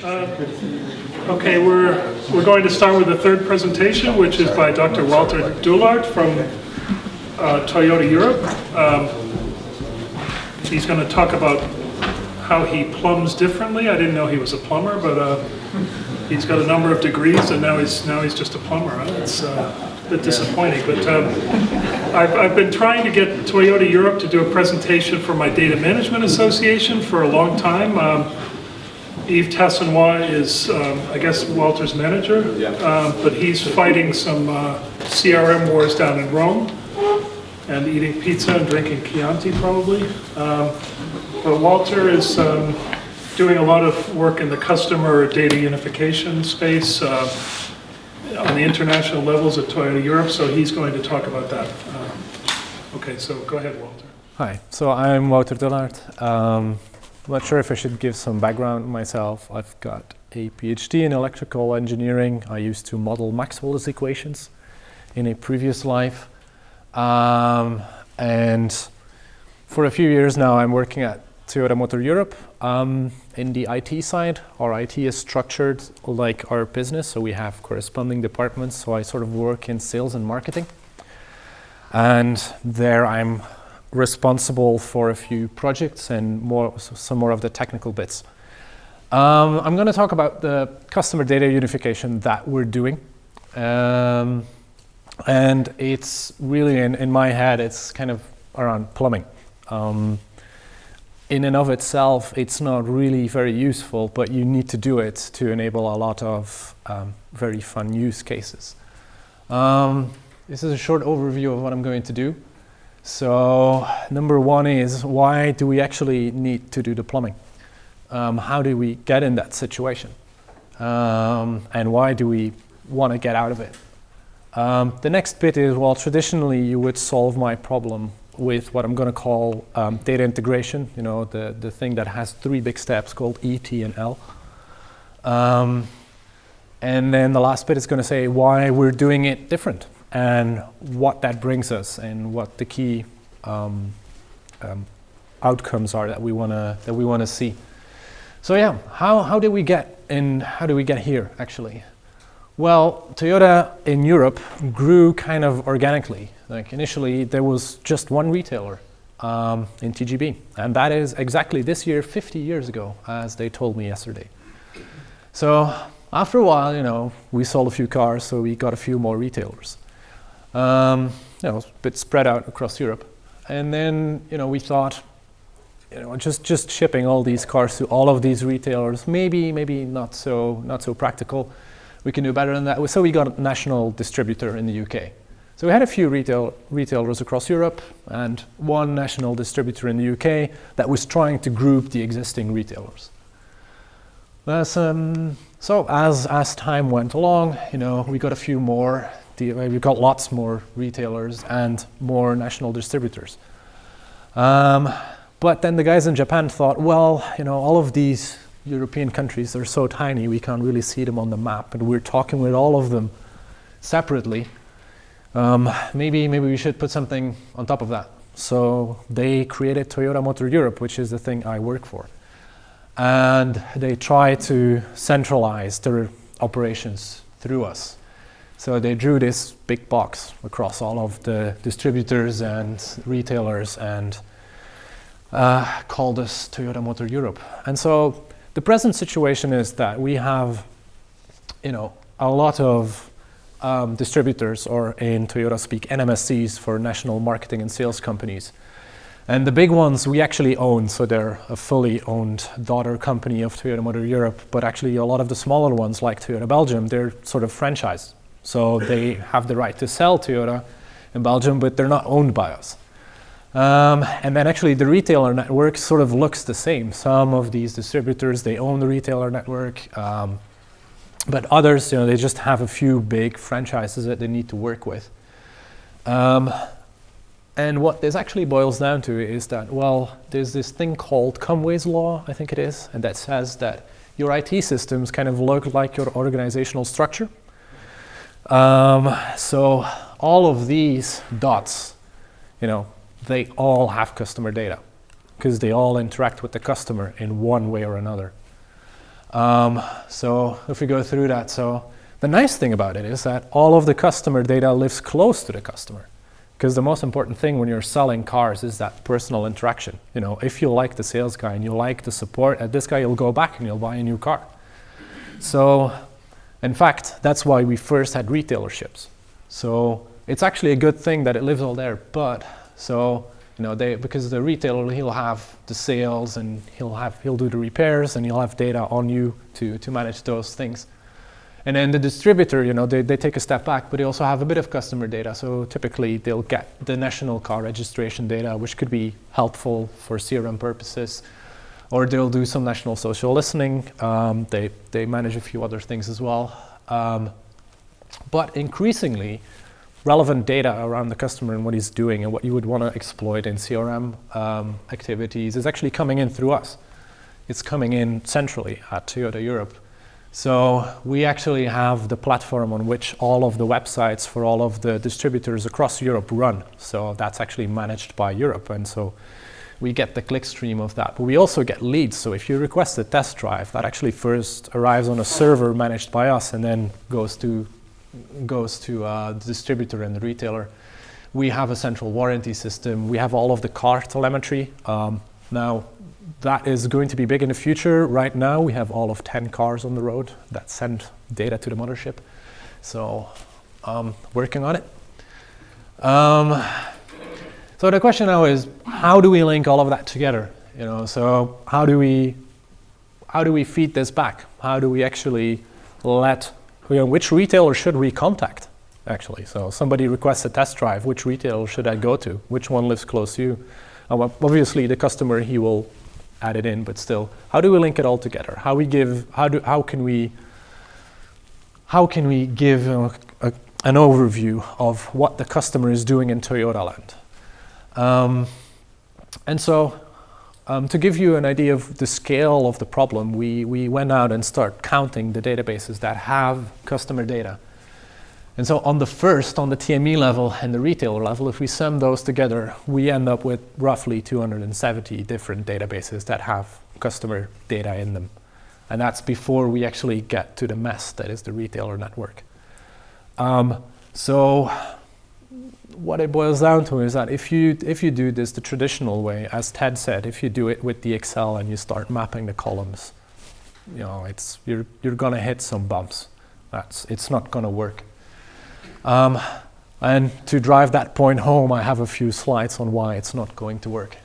Okay, we're going to start with the third presentation, which is by Dr. Wouter Dullaert from Toyota Europe. He's going to talk about how he plumbs differently. I didn't know he was a plumber, but he's got a number of degrees, and now he's just a plumber. It's a bit disappointing, but I've been trying to get Toyota Europe to do a presentation for my Data Management Association for a long time. Yves Tassenois is, I guess, Wouter's manager, but he's fighting some CRM wars down in Rome and eating pizza and drinking Chianti probably. But Wouter is doing a lot of work in the customer data unification space on the international levels at Toyota Europe, so he's going to talk about that. Okay, so go ahead, Wouter. Hi, so I'm Wouter Dullaert. I'm not sure if I should give some background myself. I've got a PhD in electrical engineering. I used to model Maxwell's equations in a previous life. And for a few years now, I'm working at Toyota Motor Europe in the IT side. Our IT is structured like our business, so we have corresponding departments. So I sort of work in sales and marketing. And there I'm responsible for a few projects and some more of the technical bits. I'm going to talk about the customer data unification that we're doing. And it's really, in my head, it's kind of around plumbing. In and of itself, it's not really very useful, but you need to do it to enable a lot of very fun use cases. This is a short overview of what I'm going to do. So number one is, why do we actually need to do the plumbing? How do we get in that situation? And why do we want to get out of it? The next bit is, well, traditionally you would solve my problem with what I'm going to call data integration, you know, the thing that has three big steps called E, T, and L. And then the last bit is going to say why we're doing it different and what that brings us and what the key outcomes are that we want to see. So yeah, how did we get in? How do we get here actually? Well, Toyota in Europe grew kind of organically. Like initially, there was just one retailer in TGB, and that is exactly this year, 50 years ago, as they told me yesterday. So after a while, you know, we sold a few cars, so we got a few more retailers. You know, a bit spread out across Europe, and then you know we thought, you know, just shipping all these cars to all of these retailers, maybe not so practical. We can do better than that. So we got a national distributor in the UK. So we had a few retailers across Europe and one national distributor in the UK that was trying to group the existing retailers. So as time went along, you know, we got a few more. We got lots more retailers and more national distributors. But then the guys in Japan thought, well, you know, all of these European countries are so tiny, we can't really see them on the map, and we're talking with all of them separately. Maybe we should put something on top of that. So they created Toyota Motor Europe, which is the thing I work for. And they try to centralize their operations through us. So they drew this big box across all of the distributors and retailers and called us Toyota Motor Europe. And so the present situation is that we have, you know, a lot of distributors, or in Toyota speak, NMSCs for national marketing and sales companies. And the big ones we actually own, so they're a fully owned daughter company of Toyota Motor Europe, but actually a lot of the smaller ones like Toyota Belgium, they're sort of franchised. So they have the right to sell Toyota in Belgium, but they're not owned by us. And then actually the retailer network sort of looks the same. Some of these distributors, they own the retailer network, but others, you know, they just have a few big franchises that they need to work with. And what this actually boils down to is that, well, there's this thing called Conway's Law, I think it is, and that says that your IT systems kind of look like your organizational structure. So all of these dots, you know, they all have customer data because they all interact with the customer in one way or another. So if we go through that, so the nice thing about it is that all of the customer data lives close to the customer. Because the most important thing when you're selling cars is that personal interaction. You know, if you like the sales guy and you like the support at this guy, you'll go back and you'll buy a new car. So, in fact, that's why we first had retailerships. So it's actually a good thing that it lives all there. But so, you know, because the retailer, he'll have the sales and he'll do the repairs and he'll have data on you to manage those things. And then the distributor, you know, they take a step back, but they also have a bit of customer data. So typically they'll get the national car registration data, which could be helpful for CRM purposes, or they'll do some national social listening. They manage a few other things as well. But increasingly, relevant data around the customer and what he's doing and what you would want to exploit in CRM activities is actually coming in through us. It's coming in centrally at Toyota Europe. So we actually have the platform on which all of the websites for all of the distributors across Europe run. So that's actually managed by Europe. And so we get the click stream of that. But we also get leads. So if you request a test drive, that actually first arrives on a server managed by us and then goes to the distributor and the retailer. We have a central warranty system. We have all of the car telemetry. Now, that is going to be big in the future. Right now, we have all of 10 cars on the road that send data to the mothership. So, working on it. So the question now is, how do we link all of that together? You know, so how do we feed this back? How do we actually which retailer should we contact? Actually, so somebody requests a test drive. Which retailer should I go to? Which one lives close to you? Obviously, the customer, he will add it in, but still, how do we link it all together? How can we give an overview of what the customer is doing in Toyota land? And so, to give you an idea of the scale of the problem, we went out and start counting the databases that have customer data. And so on the TME level and the retailer level, if we sum those together, we end up with roughly 270 different databases that have customer data in them. And that's before we actually get to the mess that is the retailer network. So what it boils down to is that if you do this the traditional way, as Ted said, if you do it with the Excel and you start mapping the columns, you know, you're gonna hit some bumps. It's not gonna work. And to drive that point home, I have a few slides on why it's not going to work.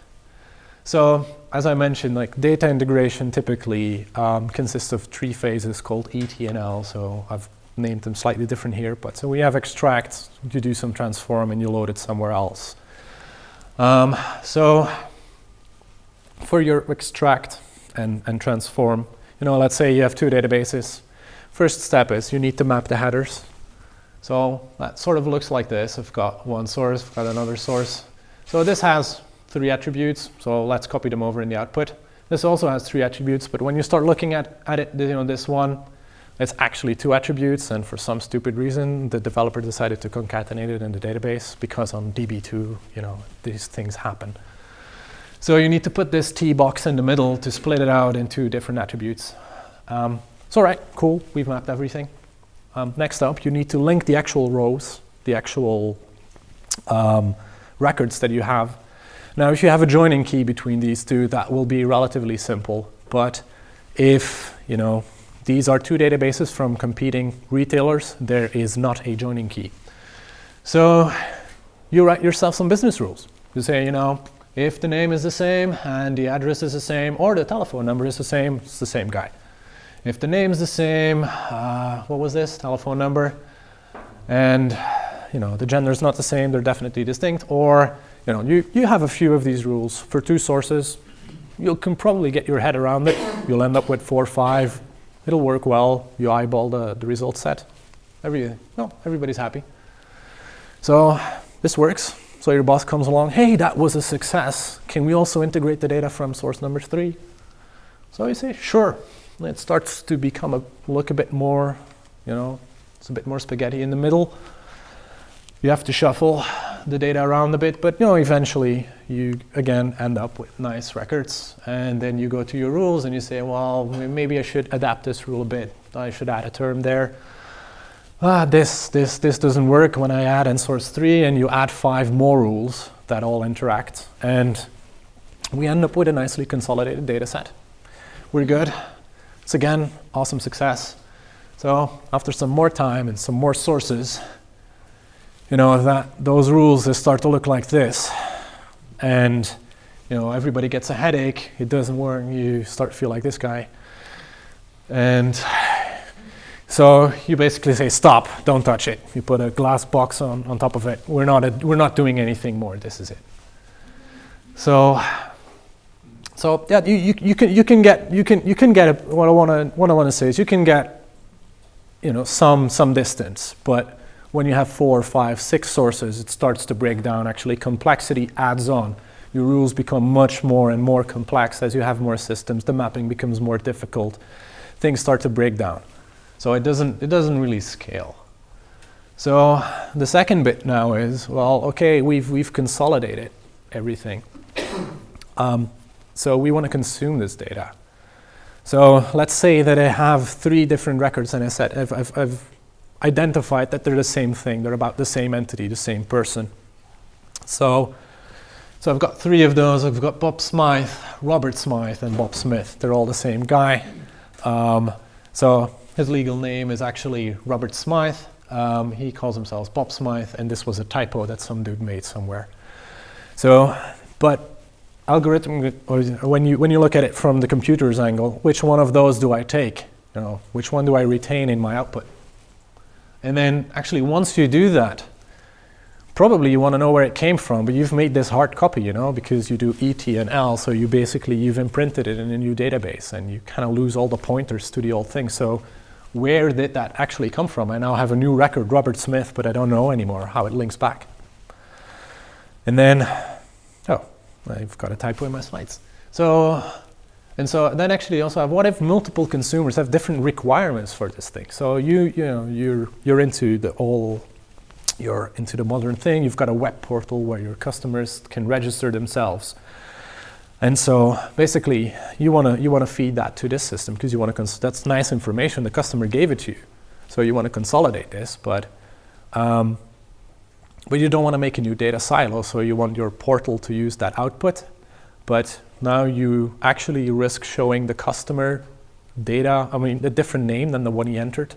So, as I mentioned, like data integration typically consists of 3 phases called ETNL. So I've named them slightly different here, but so we have extract, you do some transform, and you load it somewhere else. So for your extract and transform, you know, let's say you have 2 databases. First step is you need to map the headers. So that sort of looks like this. I've got one source, I've got another source. So this has 3 attributes, so let's copy them over in the output. This also has 3 attributes, but when you start looking at it, you know, this one, it's actually 2 attributes, and for some stupid reason, the developer decided to concatenate it in the database because on DB2, you know, these things happen. So you need to put this T box in the middle to split it out into different attributes. So all right, cool, we've mapped everything. Next up, you need to link the actual rows, the actual records that you have. Now, if you have a joining key between these 2, that will be relatively simple. But if, you know, these are 2 databases from competing retailers, there is not a joining key. So you write yourself some business rules. You say, you know, if the name is the same and the address is the same or the telephone number is the same, it's the same guy. If the name's the same, what was this, telephone number, and you know the gender's not the same, they're definitely distinct, or you know you have a few of these rules for 2 sources, you can probably get your head around it. You'll end up with 4 or 5. It'll work well. You eyeball the result set. Everybody's happy. So this works. So your boss comes along, hey, that was a success. Can we also integrate the data from source number 3? So you say, sure. It starts to look a bit more, you know, it's a bit more spaghetti in the middle. You have to shuffle the data around a bit, but eventually you again end up with nice records, and then you go to your rules and you say, well, maybe I should adapt this rule a bit. I should add a term there. This doesn't work when I add in source 3, and you add 5 more rules that all interact, and we end up with a nicely consolidated data set. We're good. It's again, awesome success. So after some more time and some more sources, those rules, they start to look like this. And everybody gets a headache, it doesn't work, you start to feel like this guy. And so you basically say, stop, don't touch it. You put a glass box on top of it. We're not doing anything more, this is it. So yeah, you can get what I want to say is you can get some distance, but when you have 4, 5, 6 sources, it starts to break down. Actually, complexity adds on. Your rules become much more and more complex as you have more systems. The mapping becomes more difficult. Things start to break down. So it doesn't really scale. So the second bit now is, well, okay, we've consolidated everything. So we want to consume this data. So let's say that I have 3 different records, and I said I've identified that they're the same thing. They're about the same entity, the same person. So I've got 3 of those. I've got Bob Smythe, Robert Smythe, and Bob Smith. They're all the same guy. So his legal name is actually Robert Smythe. He calls himself Bob Smythe, and this was a typo that some dude made somewhere. So, but algorithm, when you look at it from the computer's angle, which one of those do I take? Which one do I retain in my output? And then actually once you do that, probably you want to know where it came from, but you've made this hard copy, because you do ET and L, so you've imprinted it in a new database, and you kind of lose all the pointers to the old thing. So where did that actually come from? I now have a new record, Robert Smith, but I don't know anymore how it links back. And then, I've got a typo in my slides. So then actually also what if multiple consumers have different requirements for this thing? So you're into the modern thing. You've got a web portal where your customers can register themselves. And so basically you want to feed that to this system because you want to that's nice information. The customer gave it to you. So you want to consolidate this, but you don't want to make a new data silo, so you want your portal to use that output. But now you actually risk showing the customer data, a different name than the one he entered.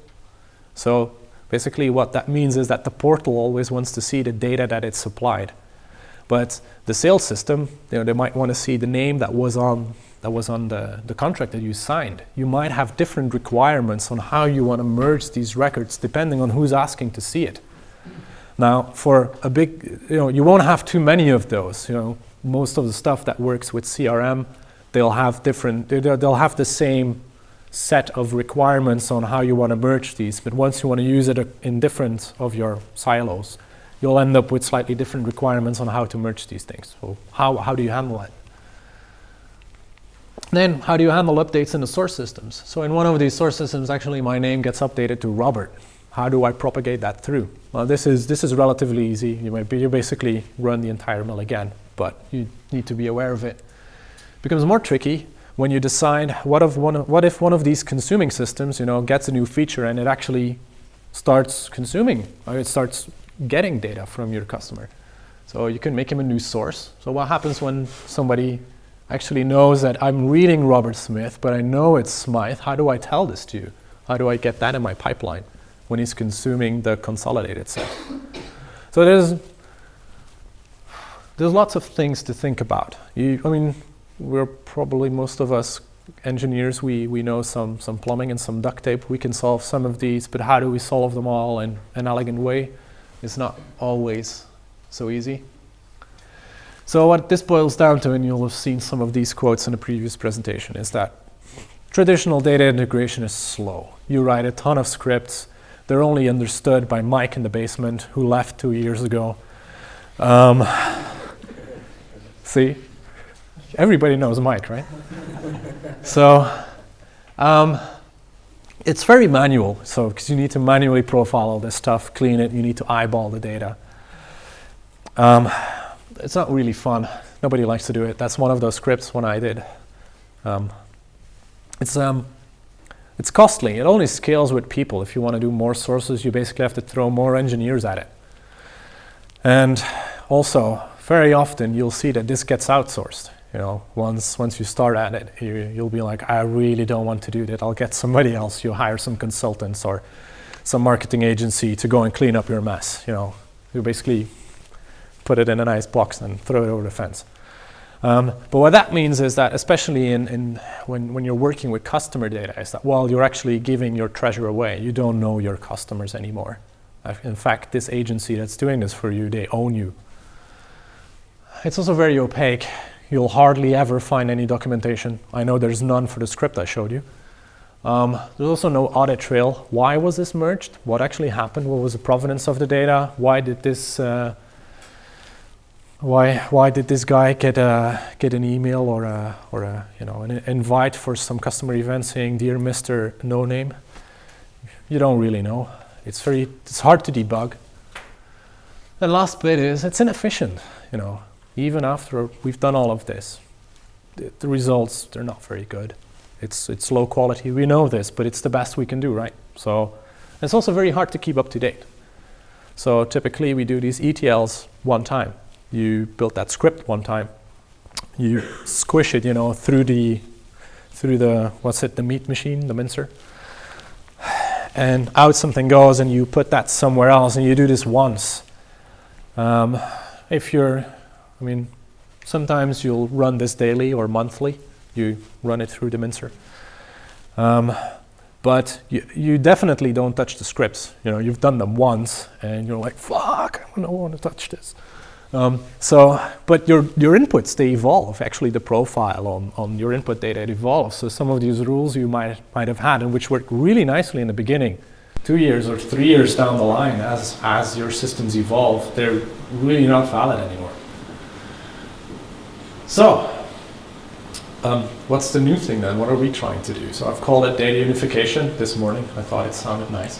So basically what that means is that the portal always wants to see the data that it's supplied. But the sales system, they might want to see the name that was on the contract that you signed. You might have different requirements on how you want to merge these records depending on who's asking to see it. Now, for a big, you won't have too many of those. Most of the stuff that works with CRM, they'll have the same set of requirements on how you want to merge these. But once you want to use it in different of your silos, you'll end up with slightly different requirements on how to merge these things. So how do you handle it? Then how do you handle updates in the source systems? So in one of these source systems, actually my name gets updated to Robert. How do I propagate that through? Well, this is relatively easy. You basically run the entire mill again, but you need to be aware of it. It becomes more tricky when you decide what if one of these consuming systems, gets a new feature and it actually starts consuming, or it starts getting data from your customer. So you can make him a new source. So what happens when somebody actually knows that I'm reading Robert Smith, but I know it's Smythe? How do I tell this to you? How do I get that in my pipeline when he's consuming the consolidated set? So there's lots of things to think about. We're probably, most of us engineers, we know some plumbing and some duct tape. We can solve some of these, but how do we solve them all in an elegant way? It's not always so easy. So what this boils down to, and you'll have seen some of these quotes in the previous presentation, is that traditional data integration is slow. You write a ton of scripts. They're only understood by Mike in the basement, who left 2 years ago. See? Everybody knows Mike, right? So it's very manual, because you need to manually profile all this stuff, clean it, you need to eyeball the data. It's not really fun. Nobody likes to do it. That's one of those scripts when I did. It's costly. It only scales with people. If you want to do more sources, you basically have to throw more engineers at it. And also, very often you'll see that this gets outsourced. You know, once you start at it, you'll be like, I really don't want to do that. I'll get somebody else. You hire some consultants or some marketing agency to go and clean up your mess. You know, you basically put it in a nice box and throw it over the fence. But what that means is that, especially when you're working with customer data, is that, well, you're actually giving your treasure away. You don't know your customers anymore. In fact, this agency that's doing this for you, they own you. It's also very opaque. You'll hardly ever find any documentation. I know there's none for the script I showed you. There's also no audit trail. Why was this merged? What actually happened? What was the provenance of the data? Why did this guy get an email or an invite for some customer event saying, "Dear Mr. No Name"? You don't really know. It's hard to debug. The last bit is it's inefficient. You know, even after we've done all of this, the results, they're not very good. It's low quality. We know this, but it's the best we can do, right? So it's also very hard to keep up to date. So typically we do these ETLs one time. You build that script one time. You squish it, through the the meat machine, the mincer. And out something goes, and you put that somewhere else, and you do this once. Sometimes you'll run this daily or monthly. You run it through the mincer. But you definitely don't touch the scripts. You've done them once, and you're like, fuck, I don't want to touch this. But your inputs, they evolve. Actually, the profile on your input data, it evolves. So some of these rules you might have had, and which worked really nicely in the beginning, 2 years or 3 years down the line, as your systems evolve, they're really not valid anymore. So, what's the new thing then? What are we trying to do? So I've called it data unification this morning. I thought it sounded nice.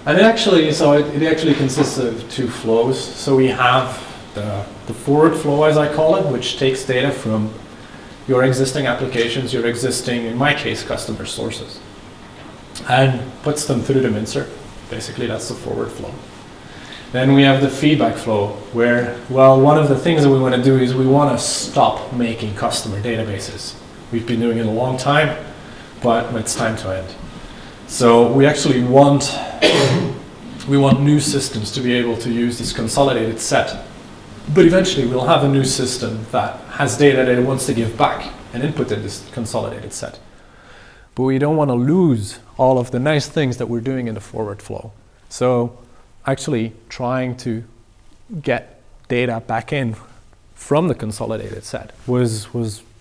It actually consists of two flows. So we have the forward flow, as I call it, which takes data from your existing applications, your existing, in my case, customer sources, and puts them through the mincer. Basically, that's the forward flow. Then we have the feedback flow, where, one of the things that we want to do is we want to stop making customer databases. We've been doing it a long time, but it's time to end. So we actually want new systems to be able to use this consolidated set. But eventually we'll have a new system that has data that it wants to give back and input in this consolidated set. But we don't want to lose all of the nice things that we're doing in the forward flow. So actually trying to get data back in from the consolidated set was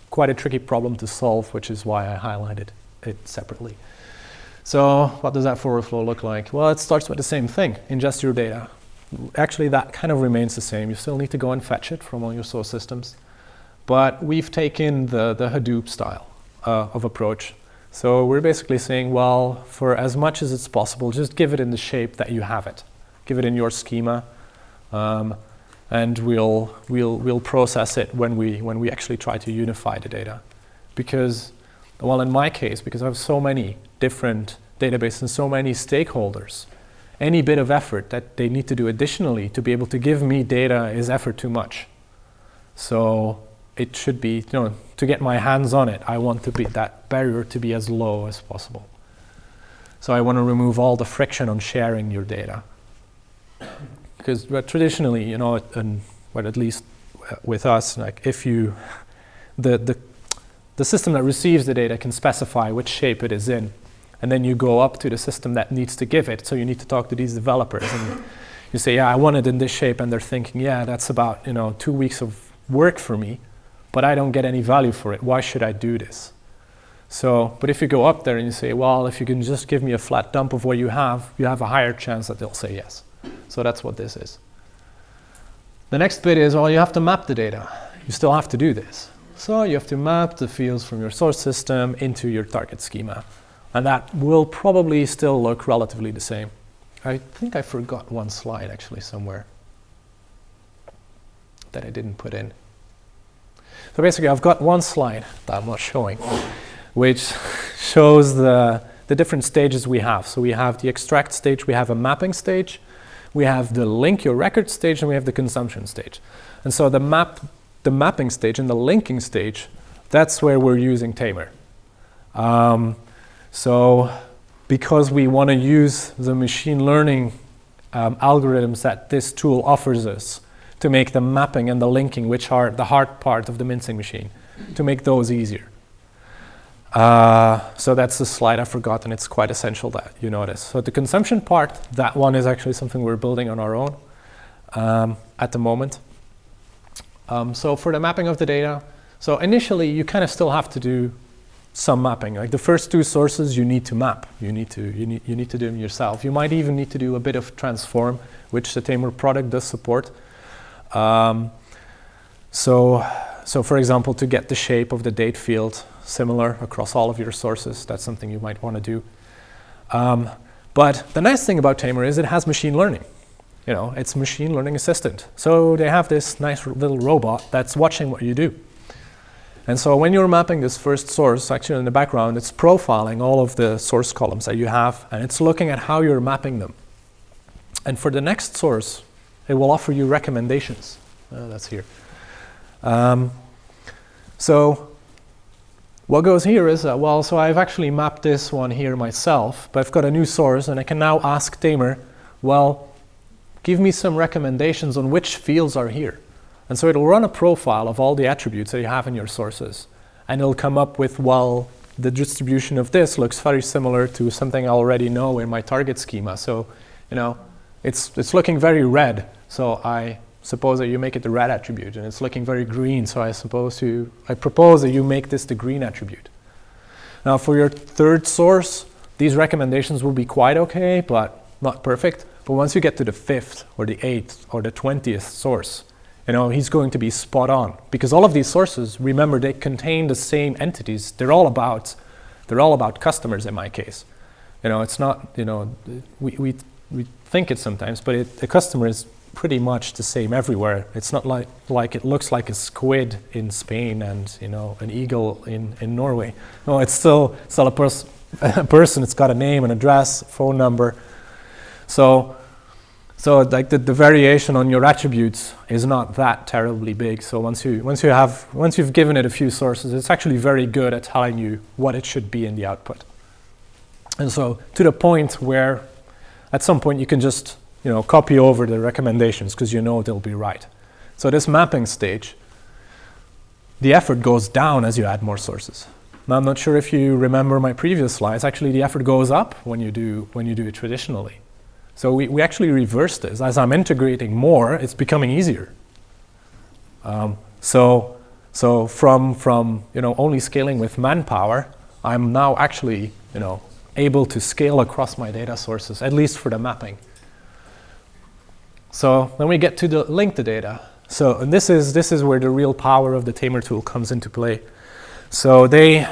quite a tricky problem to solve, which is why I highlighted it separately. So what does that forward flow look like? Well, it starts with the same thing, ingest your data. Actually, that kind of remains the same. You still need to go and fetch it from all your source systems. But we've taken the Hadoop style of approach. So we're basically saying, for as much as it's possible, just give it in the shape that you have it. Give it in your schema, and we'll process it when we actually try to unify the data. Because, in my case, because I have so many different databases and so many stakeholders, any bit of effort that they need to do additionally to be able to give me data is effort too much. So it should be, to get my hands on it, I want that barrier to be as low as possible. So I want to remove all the friction on sharing your data. Because traditionally, at least with us, the system that receives the data can specify which shape it is in. And then you go up to the system that needs to give it. So you need to talk to these developers. And you say, I want it in this shape. And they're thinking, that's about 2 weeks of work for me. But I don't get any value for it. Why should I do this? But if you go up there and you say, if you can just give me a flat dump of what you have a higher chance that they'll say yes. So that's what this is. The next bit is, you have to map the data. You still have to do this. So you have to map the fields from your source system into your target schema. And that will probably still look relatively the same. I think I forgot one slide actually somewhere that I didn't put in. So basically I've got one slide that I'm not showing, which shows the different stages we have. So we have the extract stage, we have a mapping stage, we have the link your record stage, and we have the consumption stage. And so the mapping stage and the linking stage, that's where we're using Tamer. So because we want to use the machine learning algorithms that this tool offers us to make the mapping and the linking, which are the hard part of the mincing machine, to make those easier. So that's the slide I forgot, and it's quite essential that you notice. So the consumption part, that one is actually something we're building on our own at the moment. So for the mapping of the data, so initially you kind of still have to do some mapping. Like the first two sources you need to map. You need to do them yourself. You might even need to do a bit of transform, which the Tamer product does support. So for example, to get the shape of the date field similar across all of your sources, that's something you might want to do. But the nice thing about Tamer is it has machine learning. You know, it's machine learning assistant. So they have this nice little robot that's watching what you do. And so when you're mapping this first source, actually in the background, it's profiling all of the source columns that you have, and it's looking at how you're mapping them. And for the next source, it will offer you recommendations. That's here. So what goes here is, well, so I've actually mapped this one here myself, but I've got a new source, and I can now ask Tamer, well, give me some recommendations on which fields are here. And so it'll run a profile of all the attributes that you have in your sources. And it'll come up with, well, the distribution of this looks very similar to something I already know in my target schema. So, you know, it's looking very red. So I suppose that you make it the red attribute. And it's looking very green. So I propose that you make this the green attribute. Now for your third source, these recommendations will be quite okay, but not perfect. But once you get to the 5th or the 8th or the 20th source, you know, he's going to be spot on, because all of these sources, remember, they contain the same entities. They're all about customers in my case. You know, it's not, you know, we think it sometimes, but the customer is pretty much the same everywhere. It's not like it looks like a squid in Spain and, you know, an eagle in Norway. No, it's still a person. It's got a name, an address, phone number. So like the variation on your attributes is not that terribly big. So once you've given it a few sources, it's actually very good at telling you what it should be in the output. And so to the point where at some point you can just, you know, copy over the recommendations because you know they'll be right. So this mapping stage, the effort goes down as you add more sources. Now I'm not sure if you remember my previous slides. Actually, the effort goes up when you do it traditionally. So we actually reverse this. As I'm integrating more, it's becoming easier. So from you know, only scaling with manpower, I'm now actually, you know, able to scale across my data sources, at least for the mapping. So then we get to the link the data. So and this is where the real power of the Tamer tool comes into play. So they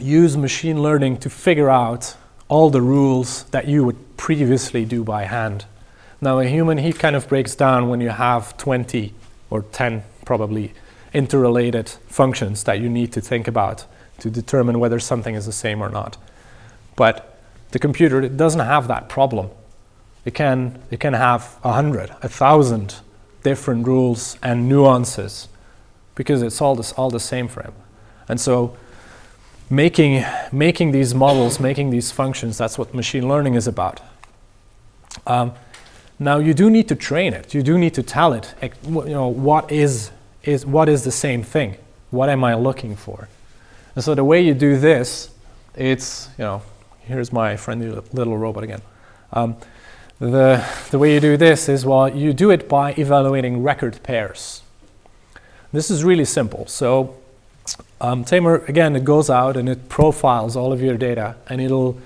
use machine learning to figure out all the rules that you would previously do by hand. Now a human, he kind of breaks down when you have 20 or 10 probably interrelated functions that you need to think about to determine whether something is the same or not. But the computer, it doesn't have that problem. It can have 100, 1,000 different rules and nuances because it's all the same for him. And so making these models, making these functions, that's what machine learning is about. Now you do need to train it. You do need to tell it, you know, what is the same thing? What am I looking for? And so the way you do this, it's, you know, here's my friendly little robot again. The way you do this is, well, you do it by evaluating record pairs. This is really simple. So Tamer, again, it goes out and it profiles all of your data, and it'll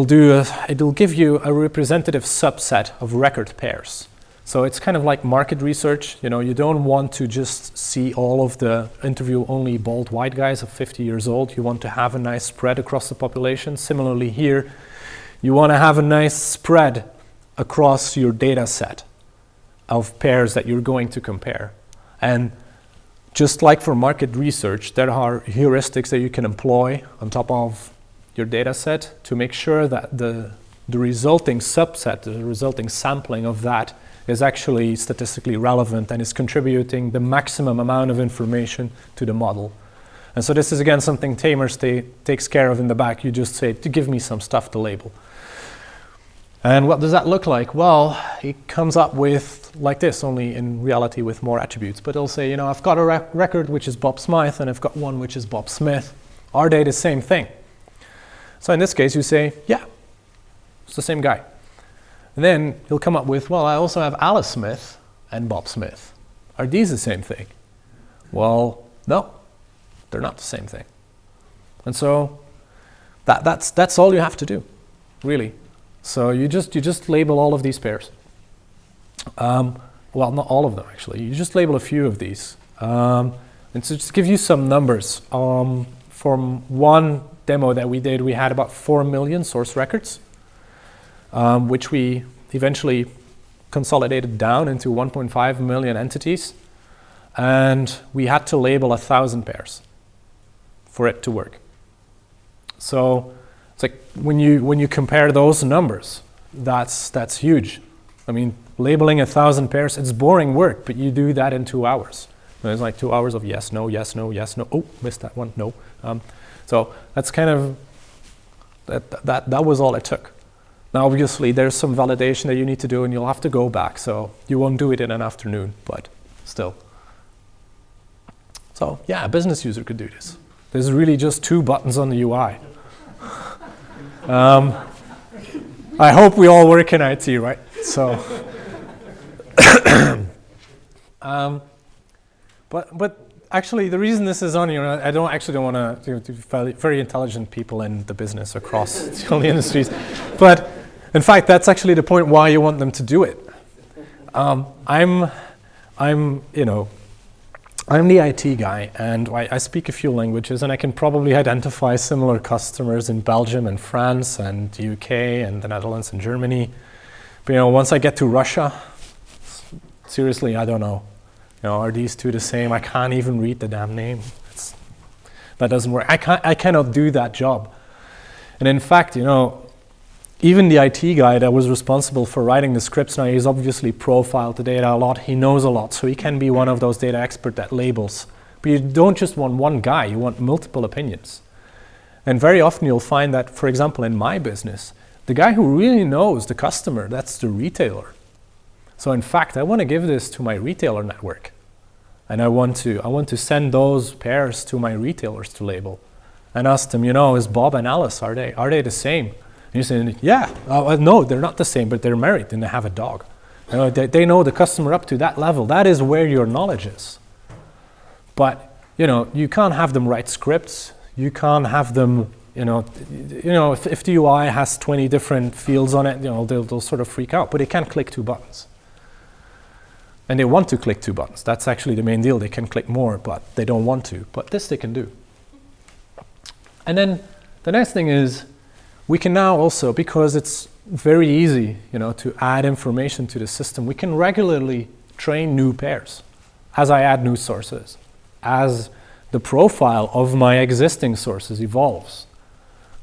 give you a representative subset of record pairs. So it's kind of like market research. You don't want to just see all of the interview only bald white guys of 50 years old. You want to have a nice spread across the population. Similarly here, you want to have a nice spread across your data set of pairs that you're going to compare. And just like for market research, there are heuristics that you can employ on top of your data set to make sure that the resulting subset, the resulting sampling of that is actually statistically relevant and is contributing the maximum amount of information to the model. And so this is again something Tamer takes care of in the back. You just say, to give me some stuff to label. And what does that look like? Well, he comes up with like this, only in reality with more attributes. But he'll say, I've got a record which is Bob Smythe, and I've got one which is Bob Smith. Are they the same thing? So in this case, you say, yeah, it's the same guy. And then he'll come up with, well, I also have Alice Smith and Bob Smith. Are these the same thing? Well, no, they're not the same thing. And so that's all you have to do, really. So you just label all of these pairs. Well, not all of them, actually. You just label a few of these. And to just give you some numbers, from one demo that we did, we had about 4 million source records, which we eventually consolidated down into 1.5 million entities. And we had to label 1,000 pairs for it to work. So it's like when you compare those numbers, that's huge. I mean, labeling 1,000 pairs, it's boring work, but you do that in 2 hours. And it's like 2 hours of yes, no, yes, no, yes, no. Oh, missed that one, no. So that's kind of, that was all it took. Now, obviously, there's some validation that you need to do, and you'll have to go back. So you won't do it in an afternoon, but still. So yeah, a business user could do this. There's really just 2 buttons on the UI. I hope we all work in IT, right? So, but actually, the reason this is on here, I don't want to very intelligent people in the business across all the industries, but in fact, that's actually the point why you want them to do it. I'm the IT guy, and I speak a few languages, and I can probably identify similar customers in Belgium and France and the UK and the Netherlands and Germany. But once I get to Russia, seriously, I don't know. Are these two the same? I can't even read the damn name. That doesn't work. I cannot do that job. And in fact, even the IT guy that was responsible for writing the scripts, now he's obviously profiled the data a lot. He knows a lot, so he can be one of those data experts that labels. But you don't just want one guy, you want multiple opinions. And very often you'll find that, for example, in my business, the guy who really knows the customer, that's the retailer. So in fact, I want to give this to my retailer network. And I want to send those pairs to my retailers to label. And ask them, is Bob and Alice, are they the same? And you say, yeah, no, they're not the same, but they're married and they have a dog. They know the customer up to that level. That is where your knowledge is. But, you can't have them write scripts. You can't have them, if the UI has 20 different fields on it, they'll sort of freak out. But they can't click 2 buttons. And they want to click 2 buttons. That's actually the main deal. They can click more, but they don't want to. But this they can do. And then the next thing is, we can now also, because it's very easy, to add information to the system, we can regularly train new pairs as I add new sources, as the profile of my existing sources evolves.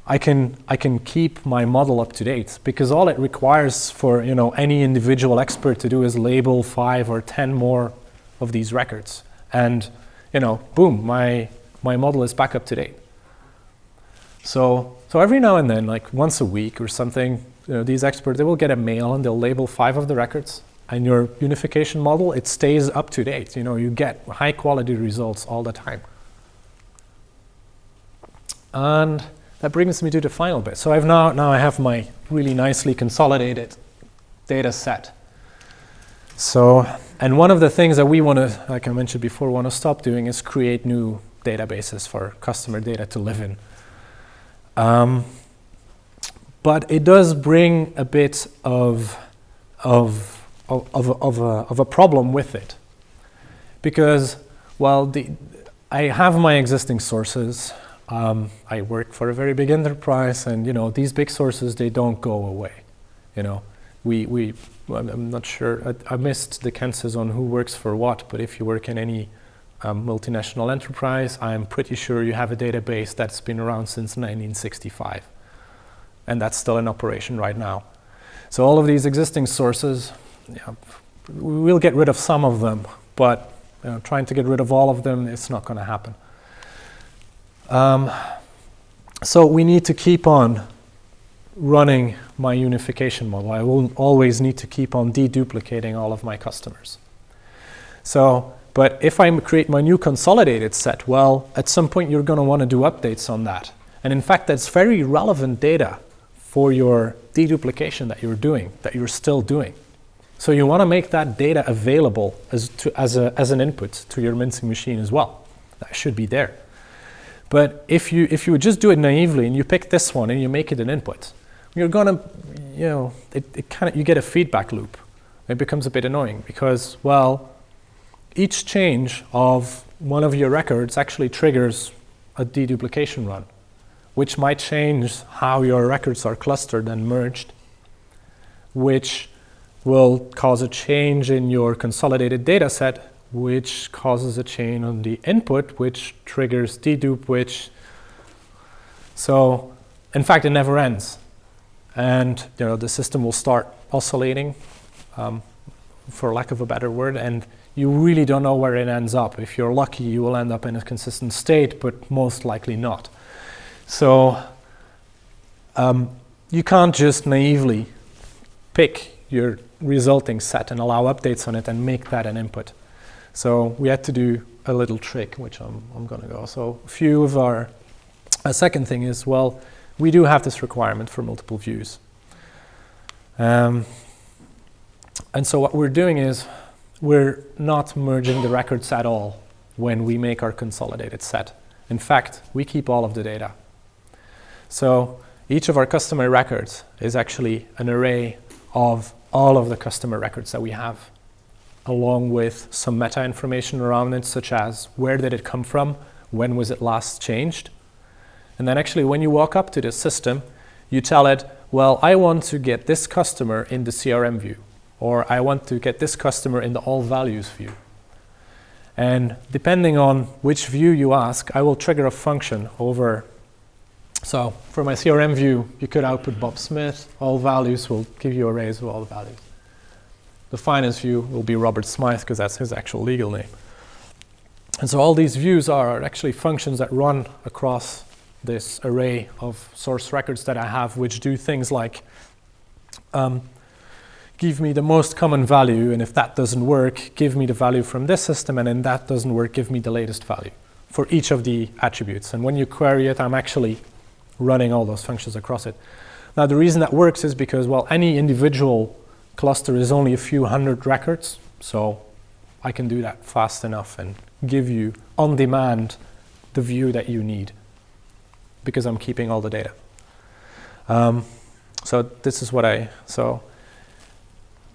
I can keep my model up to date, because all it requires for any individual expert to do is label 5 or 10 more of these records, and boom, my model is back up to date. So every now and then, like once a week or something, these experts, they will get a mail and they'll label 5 of the records, and your unification model, it stays up to date. You get high quality results all the time. And that brings me to the final bit. So now I have my really nicely consolidated data set. So, and one of the things that we want to, like I mentioned before, want to stop doing is create new databases for customer data to live in. But it does bring a bit of of a problem with it. Because, well, I have my existing sources. I work for a very big enterprise, and these big sources, they don't go away. I'm not sure. I missed the census on who works for what, but if you work in any multinational enterprise, I'm pretty sure you have a database that's been around since 1965, and that's still in operation right now. So all of these existing sources, we'll get rid of some of them, but trying to get rid of all of them, it's not going to happen. So we need to keep on running my unification model. I will always need to keep on deduplicating all of my customers. But if I create my new consolidated set, well, at some point you're going to want to do updates on that. And in fact, that's very relevant data for your deduplication that you're still doing. So you want to make that data available as an input to your mincing machine as well. That should be there. But if you would just do it naively and you pick this one and you make it an input, you're gonna, you get a feedback loop. It becomes a bit annoying because, well, each change of one of your records actually triggers a deduplication run, which might change how your records are clustered and merged, which will cause a change in your consolidated data set, which causes a change on the input, which triggers dedupe, so in fact it never ends. And the system will start oscillating, for lack of a better word, and you really don't know where it ends up. If you're lucky, you will end up in a consistent state, but most likely not. So you can't just naively pick your resulting set and allow updates on it and make that an input. So we had to do a little trick, which I'm going to go. So a second thing is, well, we do have this requirement for multiple views. And so what we're doing is we're not merging the records at all when we make our consolidated set. In fact, we keep all of the data. So each of our customer records is actually an array of all of the customer records that we have, along with some meta information around it, such as where did it come from, when was it last changed. And then actually when you walk up to the system, you tell it, well, I want to get this customer in the CRM view, or I want to get this customer in the all values view. And depending on which view you ask, I will trigger a function over. So for my CRM view, you could output Bob Smith. All values will give you arrays of all the values. The finance view will be Robert Smythe, because that's his actual legal name. And so all these views are actually functions that run across this array of source records that I have, which do things like give me the most common value, and if that doesn't work, give me the value from this system, and then that doesn't work, give me the latest value for each of the attributes. And when you query it, I'm actually running all those functions across it. Now, the reason that works is because, well, any individual cluster is only a few hundred records, so I can do that fast enough and give you on demand the view that you need, because I'm keeping all the data. So this is so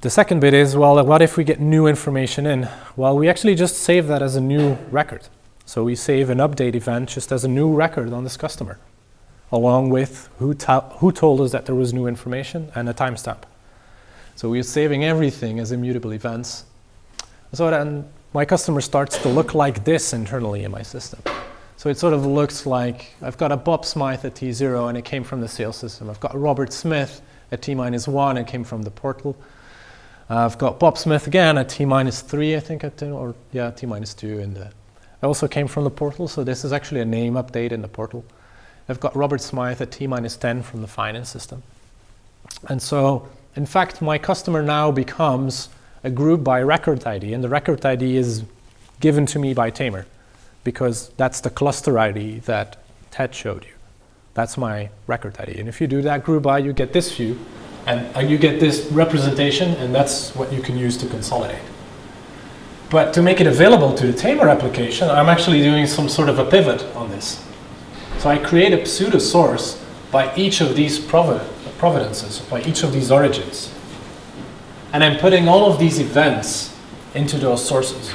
the second bit is, well, what if we get new information in? Well, we actually just save that as a new record. So we save an update event just as a new record on this customer, along with who told us that there was new information and a timestamp. So we're saving everything as immutable events. So then my customer starts to look like this internally in my system. So it sort of looks like I've got a Bob Smythe at T0 and it came from the sales system. I've got Robert Smith at T-1, it came from the portal. I've got Bob Smith again at T-3, I think, T-2. And it also came from the portal, so this is actually a name update in the portal. I've got Robert Smythe at T-10 from the finance system. And so, in fact, my customer now becomes a group by record ID, and the record ID is given to me by Tamer, because that's the cluster ID that Ted showed you. That's my record ID. And if you do that group by, you get this view, and you get this representation, and that's what you can use to consolidate. But to make it available to the Tamer application, I'm actually doing some sort of a pivot on this. So I create a pseudo source by each of these providences, by each of these origins. And I'm putting all of these events into those sources.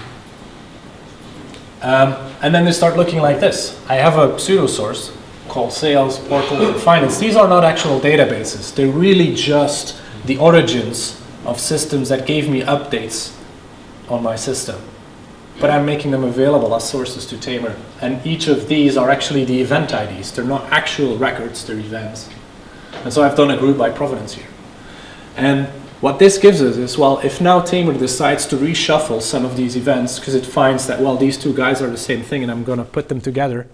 And then they start looking like this. I have a pseudo source called sales, portal, and finance. These are not actual databases. They're really just the origins of systems that gave me updates on my system. But I'm making them available as sources to Tamer. And each of these are actually the event IDs. They're not actual records, they're events. And so I've done a group by provenance here. And what this gives us is, well, if now Tamer decides to reshuffle some of these events because it finds that, well, these two guys are the same thing and I'm going to put them together,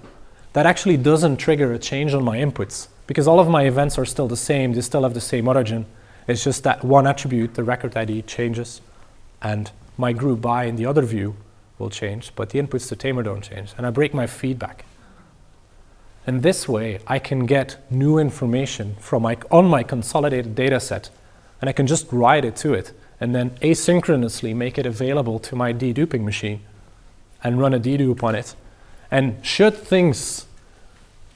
that actually doesn't trigger a change on my inputs because all of my events are still the same. They still have the same origin. It's just that one attribute, the record ID, changes and my group by in the other view will change, but the inputs to Tamer don't change. And I break my feedback. And this way, I can get new information from on my consolidated data set, and I can just write it to it, and then asynchronously make it available to my deduping machine and run a dedupe on it. And should things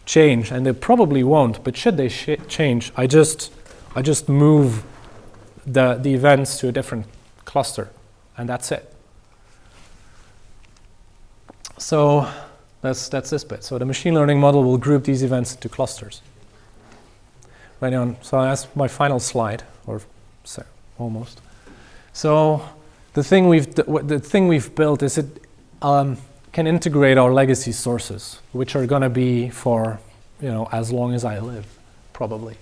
change, and they probably won't, but should they change, I just move the events to a different cluster, and that's it. So that's this bit. So the machine learning model will group these events into clusters. Right on. So that's my final slide, or so, almost. So the thing we've built is it can integrate our legacy sources, which are going to be for as long as I live, probably.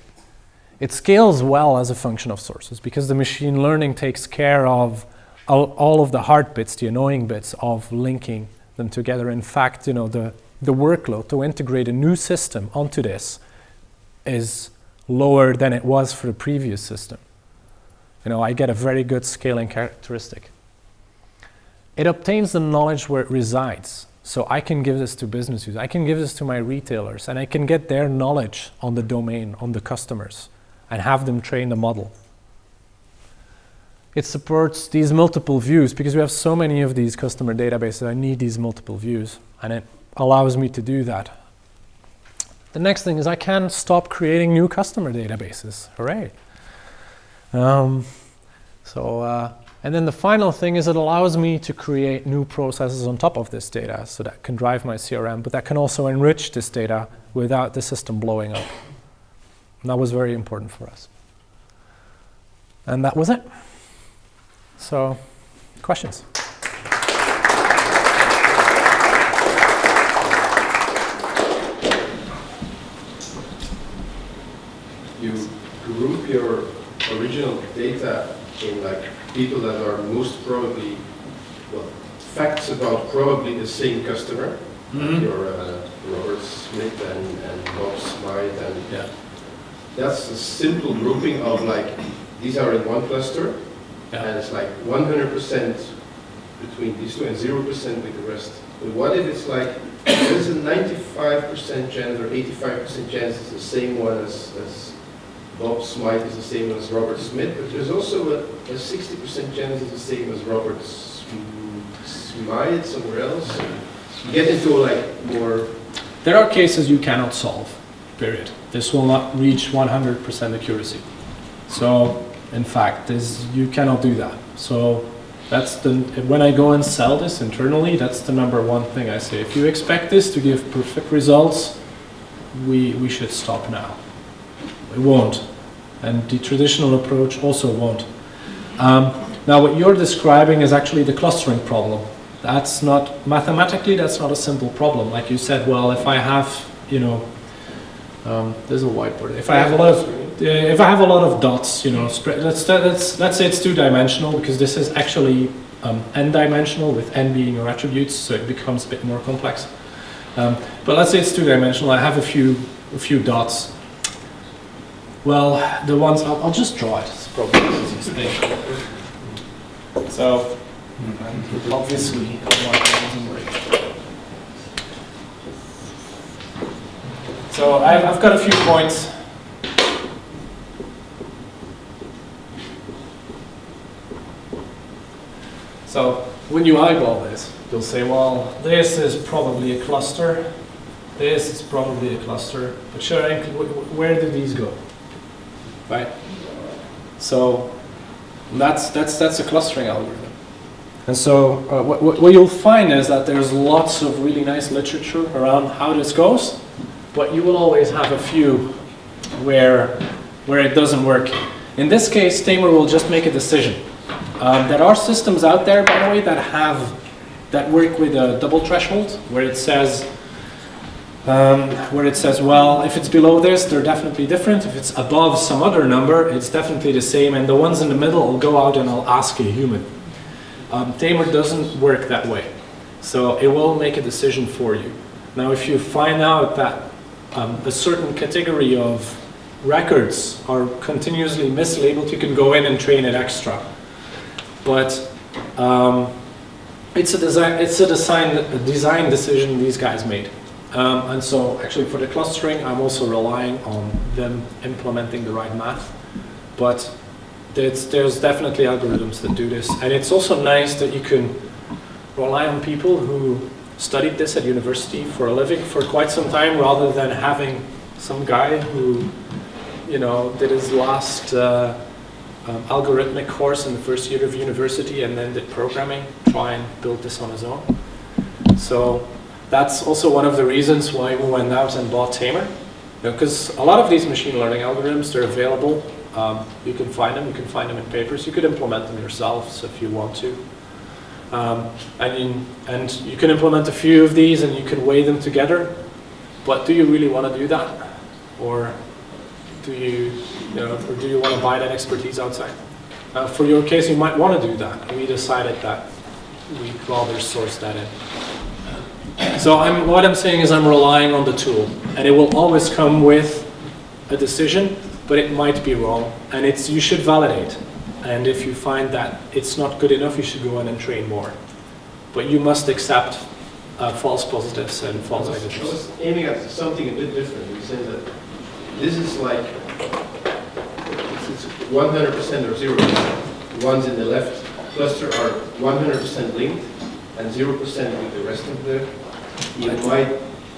It scales well as a function of sources because the machine learning takes care of all of the hard bits, the annoying bits of linking them together. In fact, the workload to integrate a new system onto this is lower than it was for the previous system. I get a very good scaling characteristic. It obtains the knowledge where it resides. So I can give this to business users. I can give this to my retailers, and I can get their knowledge on the domain, on the customers, and have them train the model. It supports these multiple views because we have so many of these customer databases. I need these multiple views, and it allows me to do that. The next thing is I can stop creating new customer databases. Hooray. And then the final thing is it allows me to create new processes on top of this data, so that can drive my CRM, but that can also enrich this data without the system blowing up. And that was very important for us. And that was it. So, questions? You group your original data in like people that are most probably, facts about probably the same customer, like your Robert Smith and Bob Smythe, and that's a simple grouping of like, these are in one cluster, and it's like 100% between these two and 0% with the rest. But what if it's like, there's a 95% chance or 85% chance it's the same one as Bob Smythe is the same as Robert Smith, but there's also a 60% chance it's the same as Robert Smythe somewhere else. You get into like more... There are cases you cannot solve, period. This will not reach 100% accuracy. So, in fact, you cannot do that. So, when I go and sell this internally, that's the number one thing I say. If you expect this to give perfect results, we should stop now. It won't. And the traditional approach also won't. Now what you're describing is actually the clustering problem. That's not, mathematically, that's not a simple problem. Like you said, well, if I have, there's a whiteboard. If I have a lot of dots, let's say it's two-dimensional because this is actually n-dimensional with n being your attributes, so it becomes a bit more complex. But let's say it's two-dimensional. I have a few dots. Well, the ones, I'll just draw it. It's probably the easiest thing. So, obviously, one doesn't work. So, I've got a few points. So, when you eyeball this, you'll say, well, this is probably a cluster. This is probably a cluster. But should I include, where do these go? Right? So And that's a clustering algorithm. And so what you'll find is that there's lots of really nice literature around how this goes, but you will always have a few where it doesn't work. In this case, Tamer will just make a decision. There are systems out there, by the way, that work with a double threshold, where it says, well, if it's below this, they're definitely different. If it's above some other number, it's definitely the same. And the ones in the middle will go out and I'll ask a human. Tamer doesn't work that way. So it will make a decision for you. Now, if you find out that a certain category of records are continuously mislabeled, you can go in and train it extra. But it's a design decision these guys made. And so actually for the clustering, I'm also relying on them implementing the right math. But there's definitely algorithms that do this. And it's also nice that you can rely on people who studied this at university for a living for quite some time, rather than having some guy who, you know, did his last algorithmic course in the first year of university and then did programming, try and build this on his own. So that's also one of the reasons why we went out and bought Tamer. Because a lot of these machine learning algorithms, they're available. You can find them in papers. You could implement them yourselves if you want to. And you can implement a few of these and you can weigh them together. But do you really want to do that? Or do you want to buy that expertise outside? For your case, you might want to do that. We decided that we'd rather source that in. So what I'm saying is I'm relying on the tool, and it will always come with a decision, but it might be wrong, and you should validate. And if you find that it's not good enough, you should go in and train more. But you must accept false positives and false negatives. I was aiming at something a bit different. You said that this is like it's 100% or 0%. Ones in the left cluster are 100% linked and 0% with the rest of the. You might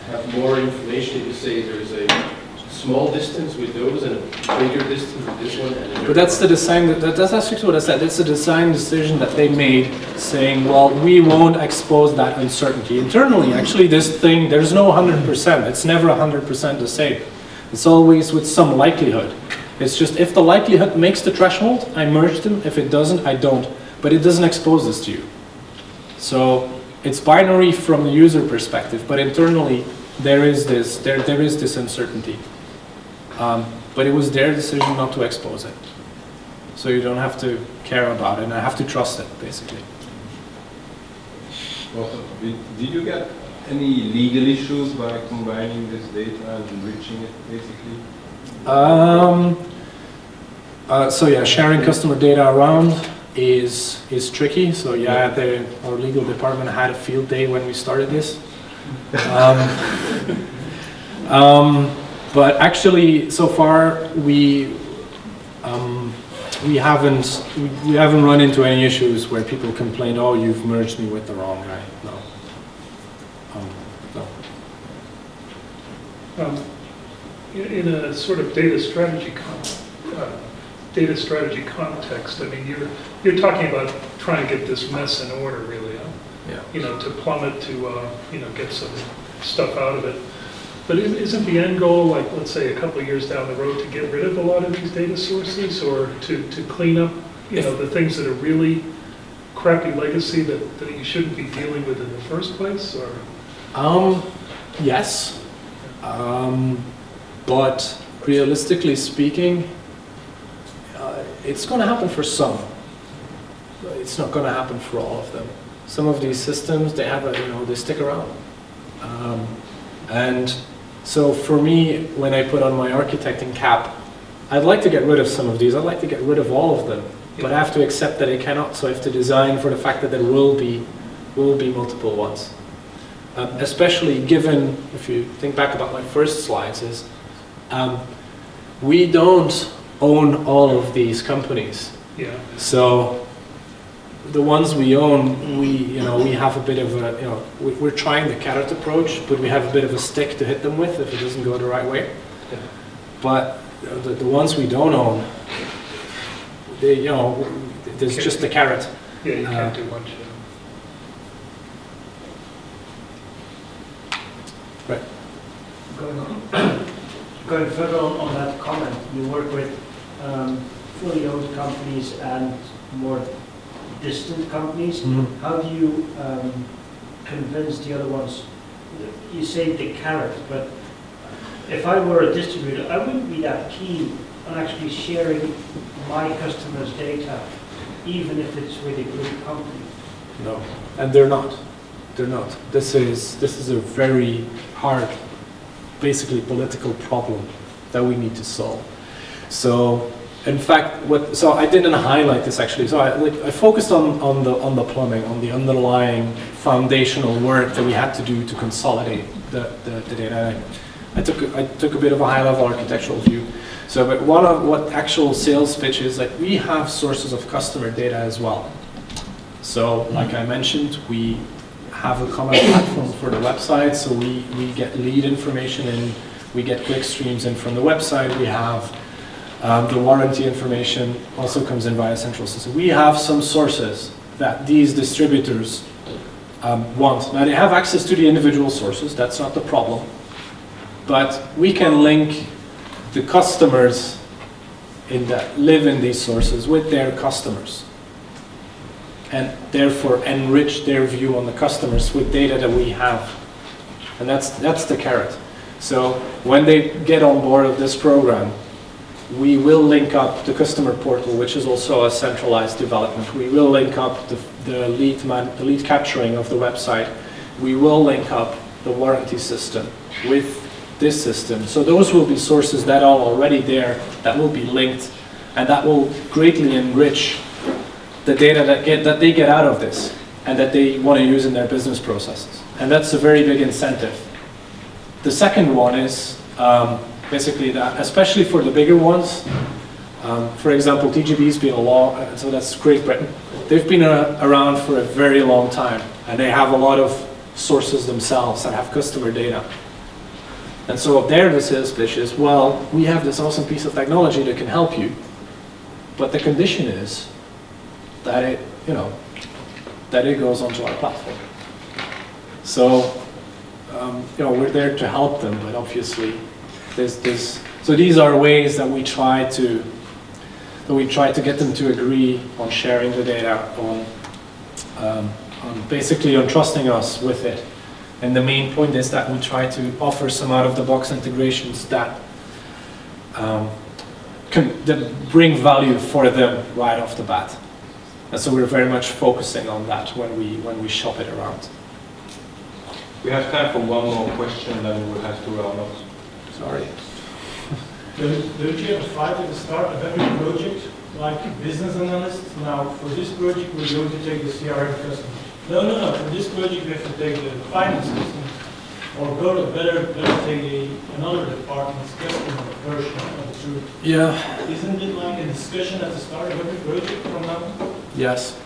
have more information if you say there is a small distance with those and a bigger distance with this one. And but that's the design. That's actually what I said. It's a design decision that they made, saying, well, we won't expose that uncertainty internally. Actually, this thing, there's no 100%. It's never 100% the same. It's always with some likelihood. It's just if the likelihood makes the threshold, I merge them. If it doesn't, I don't. But it doesn't expose this to you. So it's binary from the user perspective, but internally there is this uncertainty. But it was their decision not to expose it. So you don't have to care about it, and I have to trust it, basically. Also, did you get any legal issues by combining this data and enriching it, basically? So yeah, sharing customer data around is tricky. So yeah, our legal department had a field day when we started this. But actually, so far we haven't run into any issues where people complained, "Oh, you've merged me with the wrong guy." No. No. In a sort of data strategy context, I mean, you're talking about trying to get this mess in order, really. Huh? Yeah. You know, to plumb it, to get some stuff out of it. But isn't the end goal, like, let's say, a couple of years down the road, to get rid of a lot of these data sources, or to clean up, the things that are really crappy legacy that you shouldn't be dealing with in the first place, or? Yes. But realistically speaking, it's going to happen for some. It's not going to happen for all of them. Some of these systems, they have they stick around. And so for me, when I put on my architecting cap, I'd like to get rid of some of these. I'd like to get rid of all of them, but I have to accept that I cannot. So I have to design for the fact that there will be multiple ones. Especially given, if you think back about my first slides, is we don't own all of these companies. Yeah. So the ones we own, we have a bit of a, we're trying the carrot approach, but we have a bit of a stick to hit them with if it doesn't go the right way. Yeah. But the ones we don't own, there's just the carrot. Yeah, you can't do much. Right. Going further on that comment, you work with fully owned companies and more distant companies. Mhm. How do you convince the other ones? You say the carrot, but if I were a distributor, I wouldn't be that keen on actually sharing my customers' data, even if it's with a good company. No, and they're not. They're not. This is a very hard, basically political problem that we need to solve. So, in fact, so I didn't highlight this actually. So I focused on the plumbing, on the underlying foundational work that we had to do to consolidate the data. I took a bit of a high-level architectural view. So, but what actual sales pitch is, like, we have sources of customer data as well. So, like I mentioned, we have a common platform for the website, so we get lead information in, we get click streams in from the website, we have the warranty information also comes in via central system. We have some sources that these distributors want. Now they have access to the individual sources, that's not the problem, but we can link the customers that live in these sources with their customers, and therefore enrich their view on the customers with data that we have. And that's the carrot. So when they get on board of this program, we will link up the customer portal, which is also a centralized development. We will link up the lead capturing of the website. We will link up the warranty system with this system. So those will be sources that are already there, that will be linked, and that will greatly enrich the data that they get out of this and that they want to use in their business processes. And that's a very big incentive. The second one is basically that, especially for the bigger ones, for example, TGV's been so that's Great Britain. They've been around for a very long time, and they have a lot of sources themselves that have customer data. And so there the sales pitch is, well, we have this awesome piece of technology that can help you, but the condition is that it goes onto our platform. So, we're there to help them, but obviously, so these are ways that we try to get them to agree on sharing the data, on basically on trusting us with it. And the main point is that we try to offer some out-of-the-box integrations that bring value for them right off the bat. And so we're very much focusing on that when we shop it around. We have time for one more question, then we'll have to round up. Sorry. Don't you have a fight at the start of every project, like business analysts? Now, for this project, we're going to take the CRM customer. No. For this project, we have to take the finance customer, or better take another department's customer version of the truth. Yeah. Isn't it like a discussion at the start of every project from now on? Yes.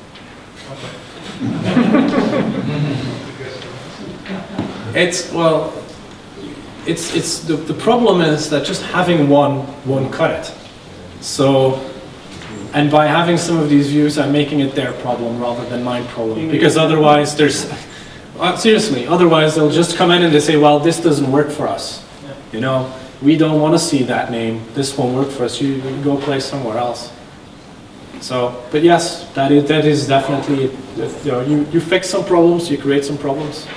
It's the problem is that just having one won't cut it. So, and by having some of these views, I'm making it their problem rather than my problem. Because otherwise seriously, otherwise they'll just come in and they say, well, this doesn't work for us. Yeah. We don't want to see that name. This won't work for us. You go play somewhere else. So, but yes, that is definitely, you fix some problems, you create some problems.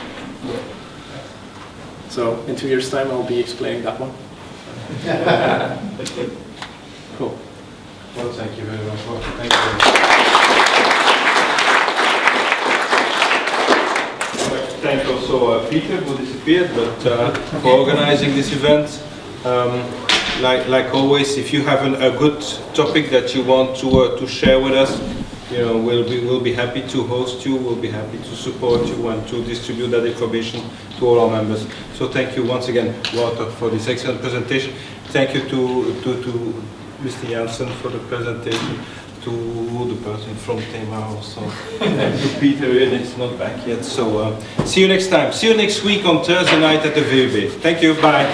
So in 2 years' time, I'll be explaining that one. Cool. Well, thank you very much. Thank you. I'd like to thank also Peter, who disappeared, but for organizing this event. Like always, if you have a good topic that you want to share with us, we'll be happy to host you. We'll be happy to support you and to distribute that information to all our members. So thank you once again, Wouter, for this excellent presentation. Thank you to Mr. Janssen for the presentation, to the person from Thema also, and to Peter, and it's not back yet. So see you next time. See you next week on Thursday night at the VUB. Thank you. Bye.